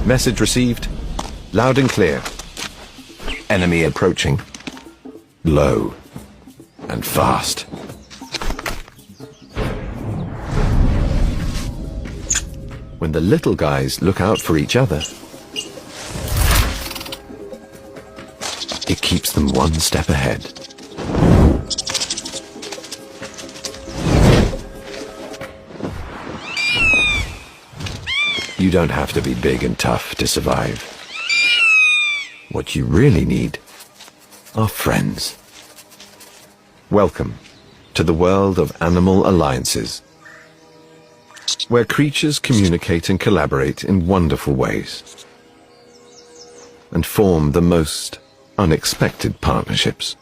Message received. Loud and clear. Enemy approaching. Low. And fast. When the little guys look out for each other, it keeps them one step ahead. You don't have to be big and tough to survive. What you really need are friends. Welcome to the world of animal alliances, where creatures communicate and collaborate in wonderful ways, and form the most unexpected partnerships.